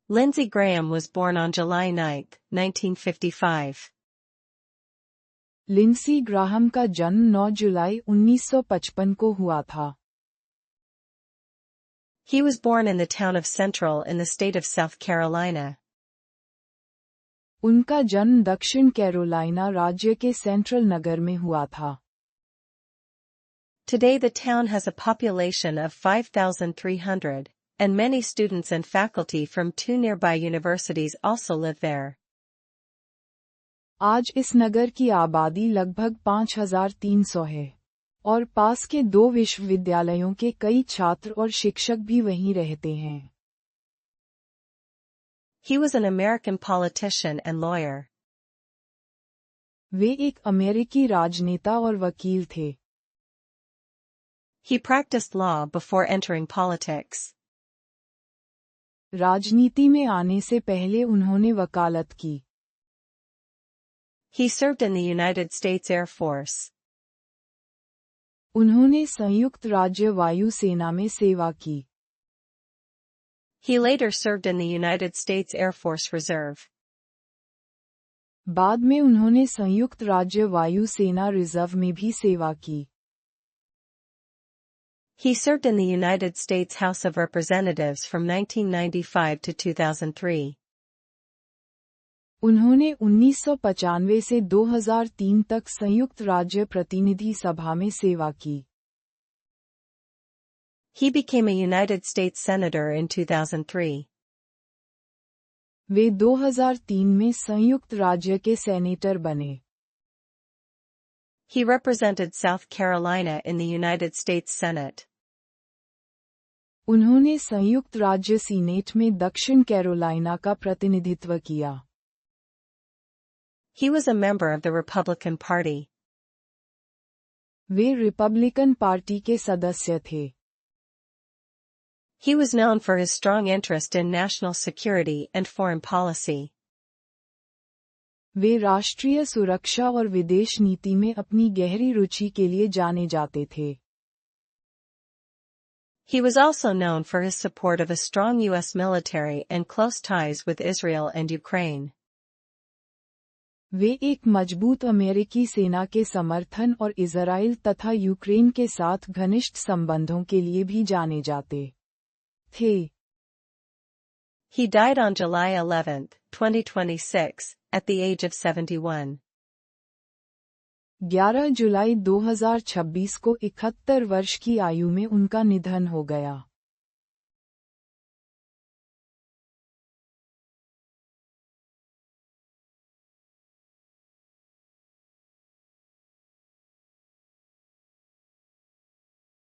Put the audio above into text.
Lindsey Graham was born on July 9, 1955. Lindsay Graham का जन्म 9 जुलाई 1955 को हुआ था। He was born in the town of Central in the state of South Carolina. उनका जन्म दक्षिण कैरोलिना राज्य के सेंट्रल नगर में हुआ था। Today the town has a population of 5,300, and many students and faculty from 2 nearby universities also live there. आज इस नगर की आबादी लगभग 5,300 है, और पास के 2 विश्वविद्यालयों के कई छात्र और शिक्षक भी वहीं रहते हैं। He was an American politician and lawyer. वे एक अमेरिकी राजनेता और वकील थे। He practiced law before entering politics. राजनीति में आने से पहले उन्होंने वकालत की। He served in the United States Air Force. उन्होंने संयुक्त राज्य वायु सेना में सेवा की। He later served in the United States Air Force Reserve. बाद में उन्होंने संयुक्त राज्य वायु सेना रिजर्व में भी सेवा की। He served in the United States House of Representatives from 1995 to 2003. उन्होंने 1995 से 2003 तक संयुक्त राज्य प्रतिनिधि सभा में सेवा की। He became a United States Senator in 2003. वे 2003 में संयुक्त राज्य के सेनेटर बने। He represented South Carolina in the United States Senate. उन्होंने संयुक्त राज्य सीनेट में दक्षिण कैरोलिना का प्रतिनिधित्व किया। He was a member of the Republican Party. Way Republican party के सदस्य थे। He was known for his strong interest in national security and foreign policy. वे राष्ट्रीय सुरक्षा और विदेश नीति में अपनी गहरी रुचि के लिए जाने जाते थे। He was also known for his support of a strong U.S. military and close ties with Israel and Ukraine. वे एक मजबूत अमेरिकी सेना के समर्थन और इजराइल तथा यूक्रेन के साथ घनिष्ठ संबंधों के लिए भी जाने जाते थे। He died on July 11, 2026, at the age of 71. 11 जुलाई 2026 को 71 वर्ष की आयु में उनका निधन हो गया।